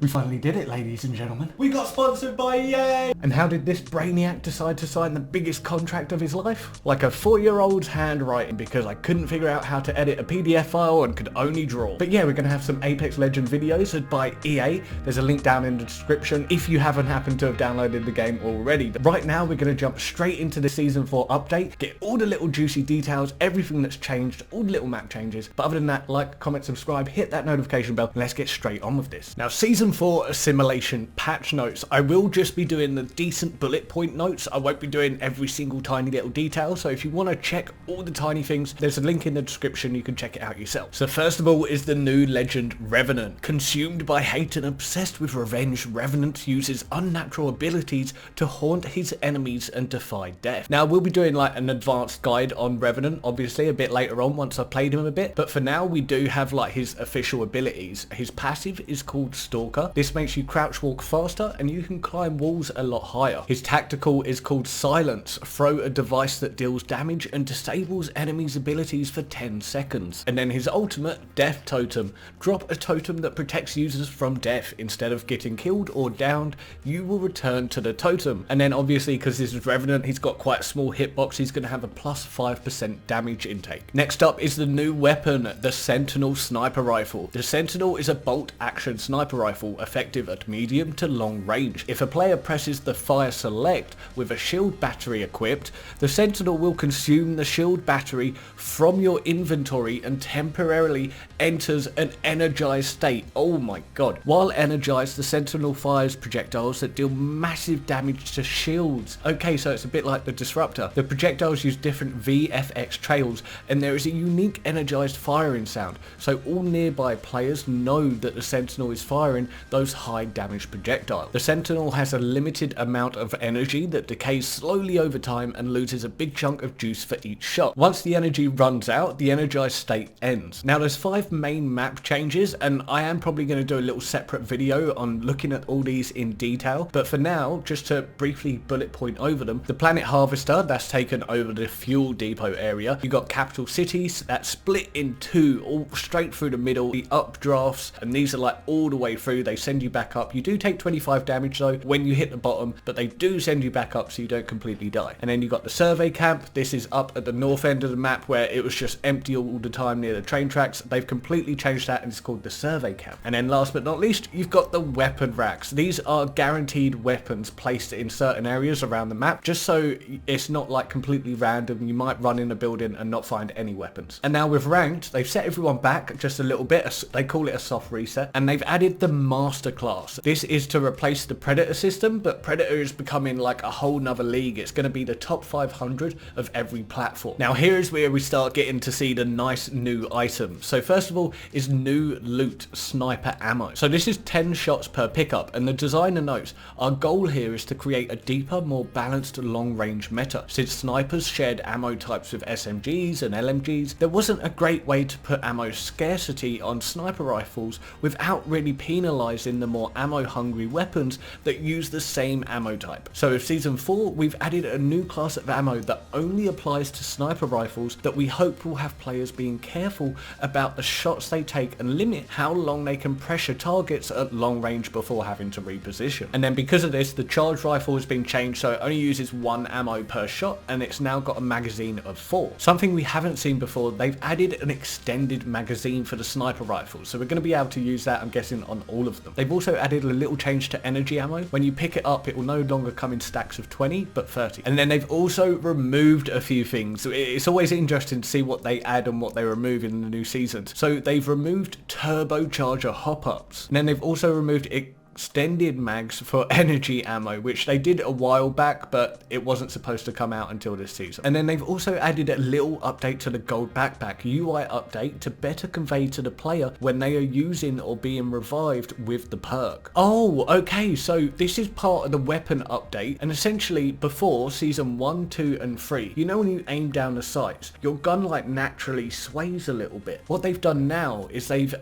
We finally did it, ladies and gentlemen. We got sponsored by EA! And how did this brainiac decide to sign the biggest contract of his life? Like a 4-year-old's handwriting, because I couldn't figure out how to edit a PDF file and could only draw. But yeah, we're going to have some Apex Legends videos by EA. There's a link down in the description if you haven't happened to have downloaded the game already. But right now, we're going to jump straight into the Season 4 update, get all the little juicy details, everything that's changed, all the little map changes. But other than that, like, comment, subscribe, hit that notification bell, and let's get straight on with this. Now, Season 4 Assimilation patch notes. I will just be doing the decent bullet point notes. I won't be doing every single tiny little detail, so if you want to check all the tiny things, there's a link in the description, you can check it out yourself. So first of all is the new legend Revenant. Consumed by hate and obsessed with revenge, Revenant uses unnatural abilities to haunt his enemies and defy death. Now we'll be doing like an advanced guide on Revenant, obviously a bit later on once I've played him a bit, but for now we do have like his official abilities. His passive is called Stalker. This makes you crouch walk faster and you can climb walls a lot higher. His tactical is called Silence. Throw a device that deals damage and disables enemies' abilities for 10 seconds. And then his ultimate, Death Totem. Drop a totem that protects users from death. Instead of getting killed or downed, you will return to the totem. And then obviously, because this is Revenant, he's got quite a small hitbox, he's going to have a plus 5% damage intake. Next up is the new weapon, the Sentinel Sniper Rifle. The Sentinel is a bolt action sniper rifle, effective at medium to long range. If a player presses the fire select with a shield battery equipped, the Sentinel will consume the shield battery from your inventory and temporarily enters an energized state. Oh my god. While energized, the Sentinel fires projectiles that deal massive damage to shields. Okay, so it's a bit like the Disruptor. The projectiles use different VFX trails and there is a unique energized firing sound, so all nearby players know that the Sentinel is firing those high damage projectiles. The Sentinel has a limited amount of energy that decays slowly over time and loses a big chunk of juice for each shot. Once the energy runs out, the energized state ends. Now there's 5 main map changes and I am probably going to do a little separate video on looking at all these in detail, but for now, just to briefly bullet point over them, the Planet Harvester, that's taken over the fuel depot area. You got capital cities that's split in 2, all straight through the middle, the updrafts, and these are like all the way through. They send you back up. You do take 25 damage though when you hit the bottom, but they do send you back up so you don't completely die. And then you got the survey camp. This is up at the north end of the map where it was just empty all the time near the train tracks. They've completely changed that and it's called the survey camp. And then last but not least, you've got the weapon racks. These are guaranteed weapons placed in certain areas around the map, just so it's not like completely random. You might run in a building and not find any weapons. And now with ranked, they've set everyone back just a little bit. They call it a soft reset, and they've added the master class. This is to replace the Predator system, but Predator is becoming like a whole nother league. It's going to be the top 500 of every platform. Now here is where we start getting to see the nice new items. So first of all is new loot sniper ammo. So this is 10 shots per pickup, and the designer notes, our goal here is to create a deeper, more balanced long range meta. Since snipers shared ammo types with SMGs and LMGs, there wasn't a great way to put ammo scarcity on sniper rifles without really penalizing the more ammo hungry weapons that use the same ammo type. So with Season 4, we've added a new class of ammo that only applies to sniper rifles that we hope will have players being careful about the shots they take and limit how long they can pressure targets at long range before having to reposition. And then because of this, the charge rifle has been changed so it only uses 1 ammo per shot and it's now got a magazine of 4. Something we haven't seen before, they've added an extended magazine for the sniper rifles, so we're going to be able to use that, I'm guessing, on all of them. They've also added a little change to energy ammo. When you pick it up, it will no longer come in stacks of 20 but 30. And then they've also removed a few things. It's always interesting to see what they add and what they remove in the new seasons. So they've removed turbocharger hop-ups, and then they've also removed extended mags for energy ammo, which they did a while back, but it wasn't supposed to come out until this season. And then they've also added a little update to the gold backpack UI update to better convey to the player when they are using or being revived with the perk. Oh, okay, so this is part of the weapon update, and essentially before Season 1, 2 and 3, you know when you aim down the sights, your gun like naturally sways a little bit. What they've done now is they've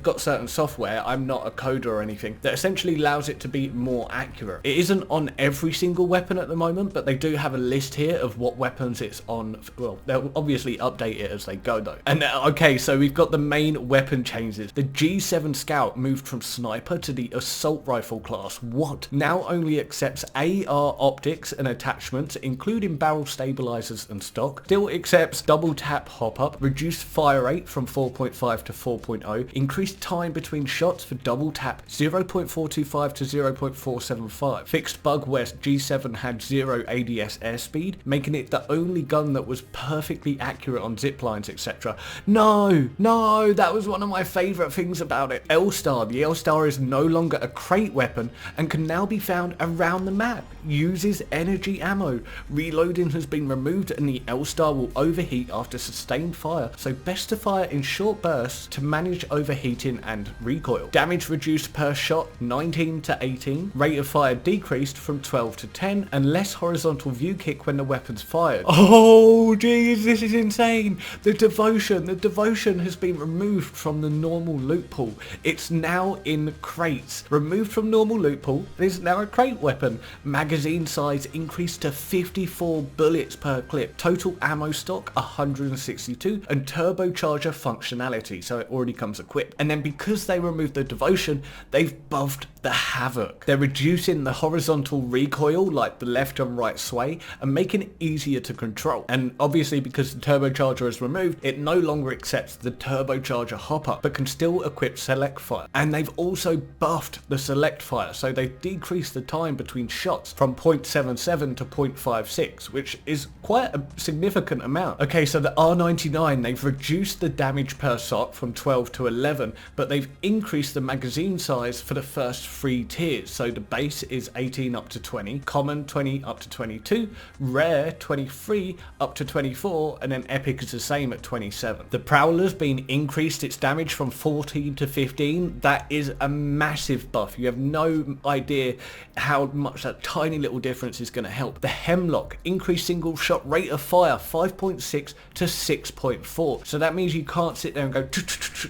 got certain software. I'm not a coder or anything anything that essentially allows it to be more accurate. It isn't on every single weapon at the moment, but they do have a list here of what weapons it's on. Well, they'll obviously update it as they go though. And okay, so we've got the main weapon changes. The G7 Scout moved from sniper to the assault rifle class. What? Now only accepts AR optics and attachments, including barrel stabilizers and stock. Still accepts double tap hop up, reduced fire rate from 4.5 to 4.0, increased time between shots for double tap 0.425 to 0.475. Fixed bug where G7 had 0 ADS airspeed, making it the only gun that was perfectly accurate on zip lines, etc. No, that was one of my favourite things about it. L-Star. The L-Star is no longer a crate weapon and can now be found around the map. Uses energy ammo. Reloading has been removed and the L-Star will overheat after sustained fire, so best to fire in short bursts to manage overheating and recoil. Damage reduced per shot 19 to 18. Rate of fire decreased from 12 to 10 and less horizontal view kick when the weapon's fired. Oh geez, this is insane. The devotion has been removed from the normal loot pool. It's now in crates. Removed from normal loot pool, it is now a crate weapon. Magazine size increased to 54 bullets per clip. Total ammo stock 162 and turbocharger functionality, so it already comes equipped. And then because they removed the devotion, they've buffed the havoc. They're reducing the horizontal recoil, like the left and right sway, and making it easier to control. And obviously because the turbocharger is removed, it no longer accepts the turbocharger hop-up, but can still equip select fire. And they've also buffed the select fire, so they've decreased the time between shots from 0.77 to 0.56, which is quite a significant amount. Okay, so the R99, they've reduced the damage per shot from 12 to 11, but they've increased the magazine size for the first 3 tiers. So the base is 18 up to 20, common 20 up to 22, rare 23 up to 24, and then epic is the same at 27. The Prowler's been increased its damage from 14 to 15. That is a massive buff. You have no idea how much that tiny little difference is going to help. The Hemlock increased single shot rate of fire 5.6 to 6.4. So that means you can't sit there and go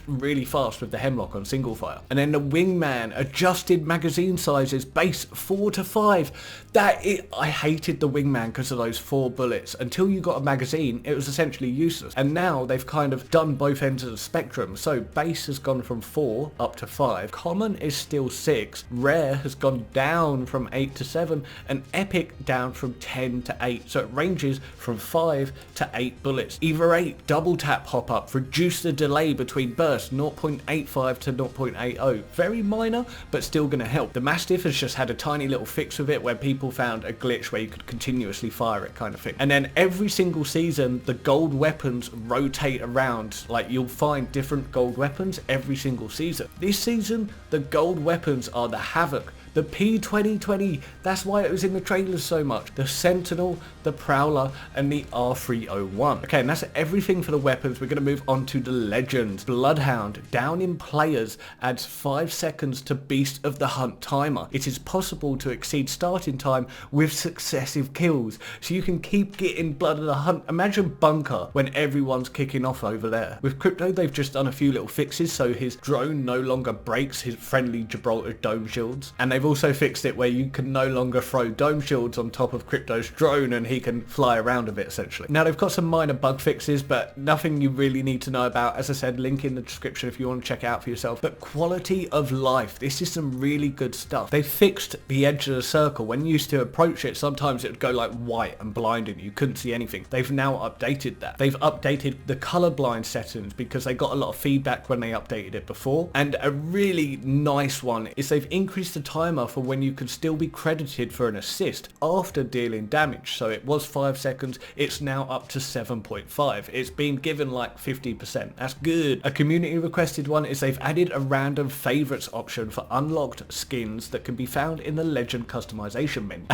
really fast with the Hemlock on single fire. And then the Wingman adjusted magazine sizes base 4 to 5. I hated the Wingman because of those 4 bullets. Until you got a magazine, it was essentially useless. And now they've kind of done both ends of the spectrum. So base has gone from 4 up to 5. Common is still 6. Rare has gone down from 8 to 7. And epic down from 10 to 8. So it ranges from 5 to 8 bullets. Either 8 double tap hop up, reduce the delay between bursts 0.85 to 0.80. Very minor, but still going to help. The Mastiff has just had a tiny little fix with it where people found a glitch where you could continuously fire it kind of thing. And then every single season, the gold weapons rotate around. Like you'll find different gold weapons every single season. This season, the gold weapons are the Havoc, the P2020, that's why it was in the trailers so much. The Sentinel, the Prowler, and the R301. Okay, and that's everything for the weapons. We're going to move on to the legends. Bloodhound, down in players, adds 5 seconds to Beast of the Hunt timer. It is possible to exceed starting time with successive kills, so you can keep getting Blood of the Hunt. Imagine Bunker when everyone's kicking off over there. With Crypto, they've just done a few little fixes, so his drone no longer breaks his friendly Gibraltar dome shields, and they've also fixed it where you can no longer throw dome shields on top of Crypto's drone and he can fly around a bit essentially. Now they've got some minor bug fixes, but nothing you really need to know about. As I said, link in the description if you want to check it out for yourself. But quality of life, this is some really good stuff. They fixed the edge of the circle. When you used to approach it, sometimes it would go like white and blinding. You couldn't see anything. They've now updated that. They've updated the colorblind settings because they got a lot of feedback when they updated it before. And a really nice one is they've increased the timer for when you can still be credited for an assist after dealing damage. So it was 5 seconds, it's now up to 7.5. It's been given like 50%. That's good. A community requested one is they've added a random favorites option for unlocked skins that can be found in the legend customization menu.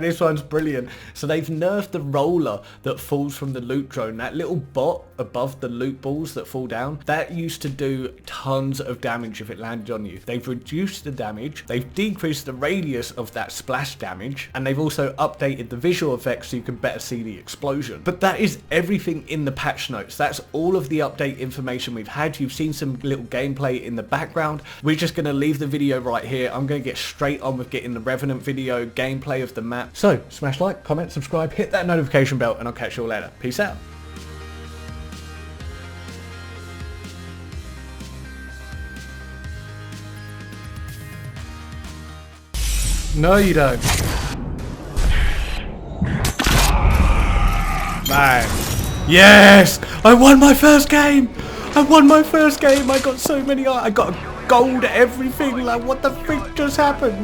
This one's brilliant. So they've nerfed the roller that falls from the loot drone. That little bot above the loot balls that fall down, that used to do tons of damage if it landed on you. They've reduced the damage, they've they've decreased the radius of that splash damage, and they've also updated the visual effects so you can better see the explosion. But that is everything in the patch notes. That's all of the update information we've had. You've seen some little gameplay in the background. We're just going to leave the video right here. I'm going to get straight on with getting the Revenant video gameplay of the map. So smash like, comment, subscribe, hit that notification bell, and I'll catch you all later. Peace out. No, you don't. Man. Yes! I won my first game! I won my first game! I got so many... I got gold everything! Like, what the freak just happened?